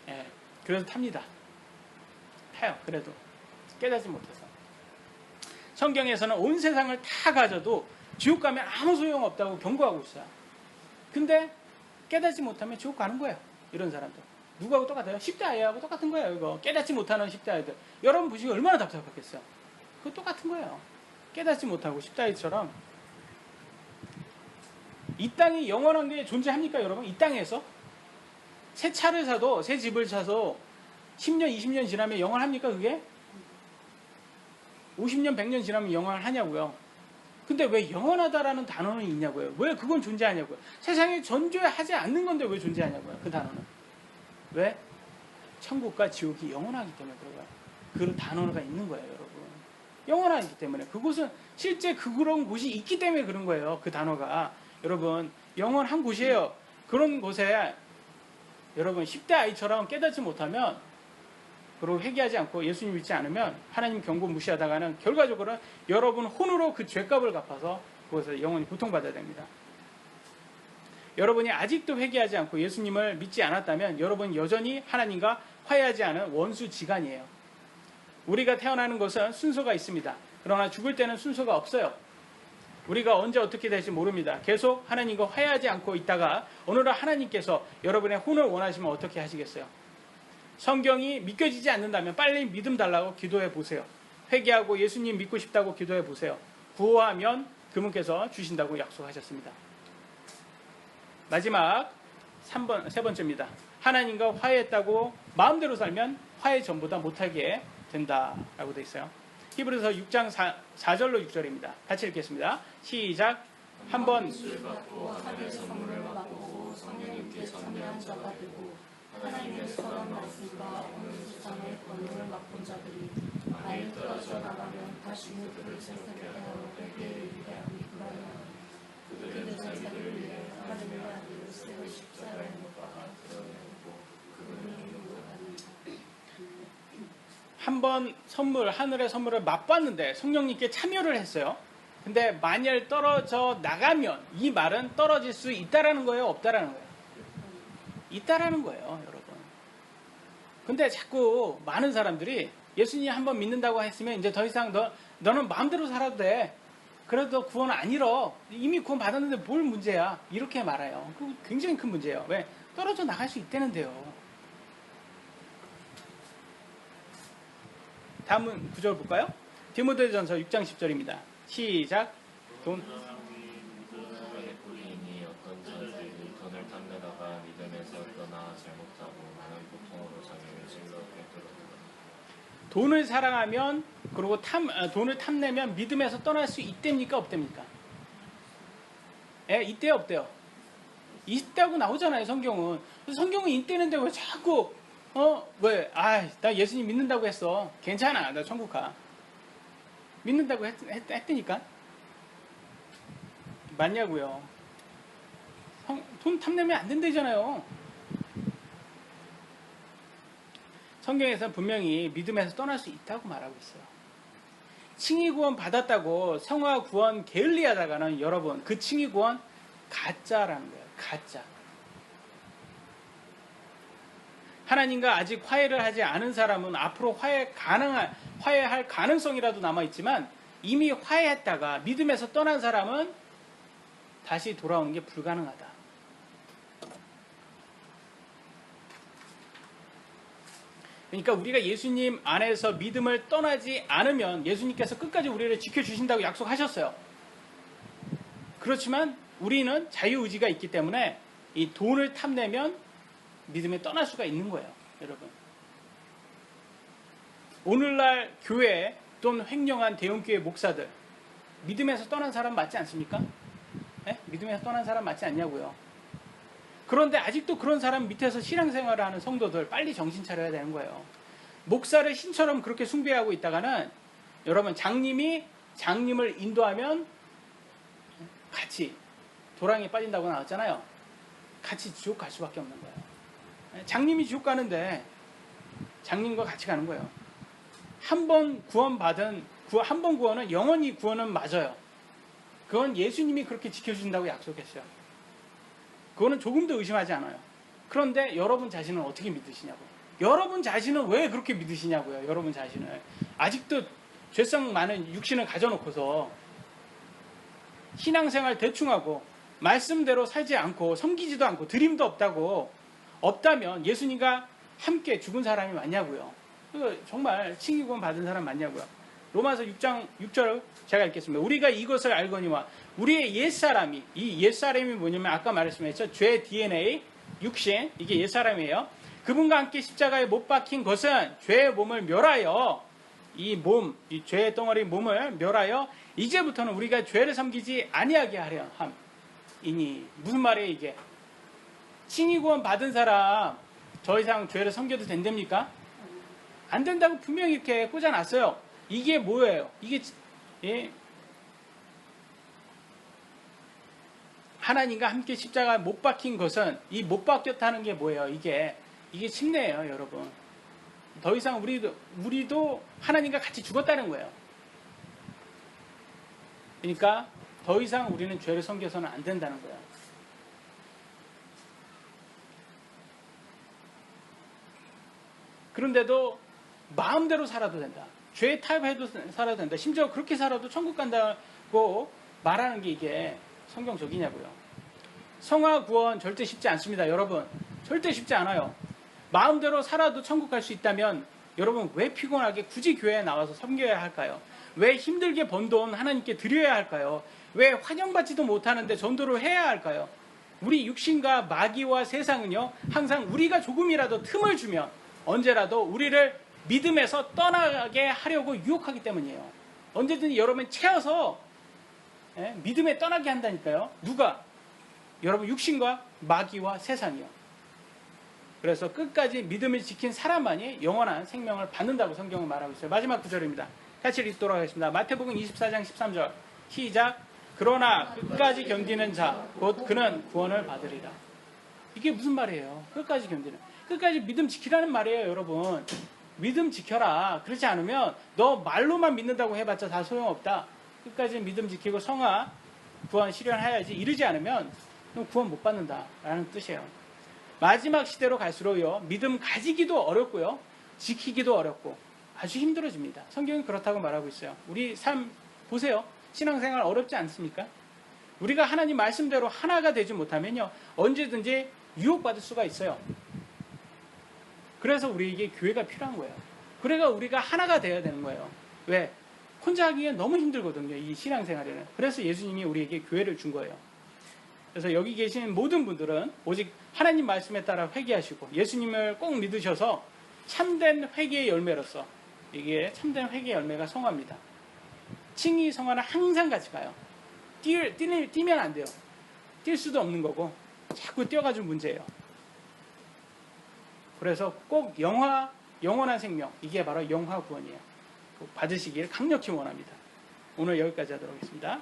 예, 그래서 탑니다. 타요. 그래도 깨닫지 못해서. 성경에서는 온 세상을 다 가져도 지옥 가면 아무 소용없다고 경고하고 있어요. 근데 깨닫지 못하면 지옥 가는 거예요. 이런 사람들. 누구하고 똑같아요? 10대 아이하고 똑같은 거예요. 이거 깨닫지 못하는 10대 아이들. 여러분 보시면 얼마나 답답하겠어요. 그거 똑같은 거예요. 깨닫지 못하고 10대 아이처럼. 이 땅이 영원한 게 존재합니까, 여러분? 이 땅에서? 새 차를 사도, 새 집을 사서 10년, 20년 지나면 영원합니까, 그게? 50년, 100년 지나면 영원하냐고요. 근데 왜 영원하다라는 단어는 있냐고요. 왜 그건 존재하냐고요. 세상에 존재하지 않는 건데 왜 존재하냐고요. 그 단어는. 왜? 천국과 지옥이 영원하기 때문에 그래요. 그 단어가 있는 거예요, 여러분. 영원하기 때문에. 그곳은 실제 그런 곳이 있기 때문에 그런 거예요. 그 단어가. 여러분, 영원한 곳이에요. 그런 곳에 여러분 10대 아이처럼 깨닫지 못하면 그리고 회개하지 않고 예수님 믿지 않으면 하나님 경고 무시하다가는 결과적으로 여러분 혼으로 그 죄값을 갚아서 그것을 영원히 고통받아야 됩니다. 여러분이 아직도 회개하지 않고 예수님을 믿지 않았다면 여러분 여전히 하나님과 화해하지 않은 원수지간이에요. 우리가 태어나는 것은 순서가 있습니다. 그러나 죽을 때는 순서가 없어요. 우리가 언제 어떻게 될지 모릅니다. 계속 하나님과 화해하지 않고 있다가 어느 날 하나님께서 여러분의 혼을 원하시면 어떻게 하시겠어요? 성경이 믿겨지지 않는다면 빨리 믿음 달라고 기도해 보세요. 회개하고 예수님 믿고 싶다고 기도해 보세요. 구호하면 그분께서 주신다고 약속하셨습니다. 마지막 세 번째입니다. 하나님과 화해했다고 마음대로 살면 화해 전보다 못하게 된다라고 되어 있어요. 히브리서 6장 4절로 6절입니다. 같이 읽겠습니다. 시작. 한번 하늘의 선물을 맛보고 성령님께 전대한 자가 되고 하나님의 선한 말씀과 오늘 세상의 권능을 맛본 자들이 만일 떨어져 나가면 다시 그들을 생각하여 회개에 이르게 하니 그들은 자기들을 위해 하나님의 아들을 세워 십자가에 못 박아 드러내고 그분을 인도하니 한번 하늘의 선물을 맛봤는데 성령님께 참여를 했어요. 근데 만일 떨어져 나가면 이 말은 떨어질 수 있다라는 거예요? 없다라는 거예요? 있다라는 거예요, 여러분. 근데 자꾸 많은 사람들이 예수님 한번 믿는다고 했으면 이제 더 이상 너는 마음대로 살아도 돼. 그래도 구원 안 잃어. 이미 구원 받았는데 뭘 문제야. 이렇게 말해요. 그거 굉장히 큰 문제예요. 왜? 떨어져 나갈 수 있다는데요. 다음은 구절 볼까요? 디모데전서 6장 10절입니다. 시작. 뿌리이니 어떤 자들이 돈을 탐내다가 믿음에서 떠나 잘못하고 많은 고통으로 자기를 질러 꿰뚫었다. 돈을 사랑하면 그리고 돈을 탐내면 믿음에서 떠날 수 있답니까? 없답니까? 예, 있대요, 없대요? 있다고 나오잖아요, 성경은. 성경은 있대는데 왜 자꾸 왜? 나 예수님 믿는다고 했어. 괜찮아, 나 천국 가. 믿는다고 했다니까? 맞냐고요? 돈 탐내면 안 된다잖아요. 성경에서 분명히 믿음에서 떠날 수 있다고 말하고 있어요. 칭의 구원 받았다고 성화 구원 게을리하다가는 여러분 그 칭의 구원 가짜라는 거예요. 가짜. 하나님과 아직 화해를 하지 않은 사람은 앞으로 화해할 가능성이라도 남아있지만 이미 화해했다가 믿음에서 떠난 사람은 다시 돌아오는 게 불가능하다. 그러니까 우리가 예수님 안에서 믿음을 떠나지 않으면 예수님께서 끝까지 우리를 지켜주신다고 약속하셨어요. 그렇지만 우리는 자유의지가 있기 때문에 이 돈을 탐내면 믿음에 떠날 수가 있는 거예요. 여러분. 오늘날 교회 또는 횡령한 대형교회 목사들 믿음에서 떠난 사람 맞지 않습니까? 네? 믿음에서 떠난 사람 맞지 않냐고요. 그런데 아직도 그런 사람 밑에서 신앙생활을 하는 성도들 빨리 정신 차려야 되는 거예요. 목사를 신처럼 그렇게 숭배하고 있다가는 여러분 장님을 인도하면 같이 도랑에 빠진다고 나왔잖아요. 같이 지옥 갈 수밖에 없는 거예요. 장님이 지옥 가는데 장님과 같이 가는 거예요. 한 번 구원은 영원히 구원은 맞아요. 그건 예수님이 그렇게 지켜주신다고 약속했어요. 그거는 조금도 의심하지 않아요. 그런데 여러분 자신은 어떻게 믿으시냐고요. 여러분 자신은 왜 그렇게 믿으시냐고요. 여러분 자신을. 아직도 죄성 많은 육신을 가져놓고서 신앙생활 대충 하고 말씀대로 살지 않고 섬기지도 않고 드림도 없다면 예수님과 함께 죽은 사람이 맞냐고요. 정말 칭의구원 받은 사람 맞냐고요. 로마서 6장 6절 제가 읽겠습니다. 우리가 이것을 알거니와 우리의 옛사람이, 이 옛사람이 뭐냐면 아까 말씀했죠. 죄 DNA, 육신, 이게 옛사람이에요. 그분과 함께 십자가에 못 박힌 것은 죄의 몸을 멸하여 이 죄의 덩어리 몸을 멸하여 이제부터는 우리가 죄를 섬기지 아니하게 하려 함이니. 무슨 말이에요 이게? 칭의구원 받은 사람 더 이상 죄를 섬겨도 된답니까? 안 된다고 분명히 이렇게 꽂아놨어요. 이게 뭐예요? 이게 하나님과 함께 십자가에 못 박힌 것은 이 못 박혔다는 게 뭐예요? 이게 침례예요, 여러분. 더 이상 우리도 하나님과 같이 죽었다는 거예요. 그러니까 더 이상 우리는 죄를 섬겨서는 안 된다는 거예요. 그런데도 마음대로 살아도 된다. 죄 타협해도 살아도 된다. 심지어 그렇게 살아도 천국 간다고 말하는 게 이게 성경적이냐고요. 성화 구원 절대 쉽지 않습니다, 여러분. 절대 쉽지 않아요. 마음대로 살아도 천국 갈 수 있다면 여러분 왜 피곤하게 굳이 교회에 나와서 섬겨야 할까요? 왜 힘들게 번 돈 하나님께 드려야 할까요? 왜 환영받지도 못하는데 전도를 해야 할까요? 우리 육신과 마귀와 세상은요, 항상 우리가 조금이라도 틈을 주면 언제라도 우리를 믿음에서 떠나게 하려고 유혹하기 때문이에요. 언제든지 여러분 채워서 믿음에 떠나게 한다니까요. 누가? 여러분 육신과 마귀와 세상이요. 그래서 끝까지 믿음을 지킨 사람만이 영원한 생명을 받는다고 성경은 말하고 있어요. 마지막 구절입니다. 같이 읽도록 하겠습니다. 마태복음 24장 13절 시작. 그러나 끝까지 견디는 자 곧 그는 구원을 받으리라. 이게 무슨 말이에요? 끝까지 견디는. 끝까지 믿음 지키라는 말이에요, 여러분. 믿음 지켜라. 그렇지 않으면 너 말로만 믿는다고 해봤자 다 소용없다. 끝까지 믿음 지키고 성화 구원 실현해야지. 이러지 않으면 구원 못 받는다라는 뜻이에요. 마지막 시대로 갈수록요, 믿음 가지기도 어렵고요, 지키기도 어렵고 아주 힘들어집니다. 성경은 그렇다고 말하고 있어요. 우리 삶 보세요. 신앙생활 어렵지 않습니까? 우리가 하나님 말씀대로 하나가 되지 못하면요, 언제든지 유혹받을 수가 있어요. 그래서 우리에게 교회가 필요한 거예요. 그래가 우리가 하나가 돼야 되는 거예요. 왜? 혼자 하기엔 너무 힘들거든요, 이 신앙생활에는. 그래서 예수님이 우리에게 교회를 준 거예요. 그래서 여기 계신 모든 분들은 오직 하나님 말씀에 따라 회개하시고 예수님을 꼭 믿으셔서 참된 회개의 열매로서, 이게 참된 회개의 열매가 성화입니다. 칭의 성화는 항상 같이 가요. 뛰면 안 돼요. 뛸 수도 없는 거고 자꾸 뛰어가지고 문제예요. 그래서 꼭 영원한 생명, 이게 바로 영화 구원이에요. 받으시길 강력히 원합니다. 오늘 여기까지 하도록 하겠습니다.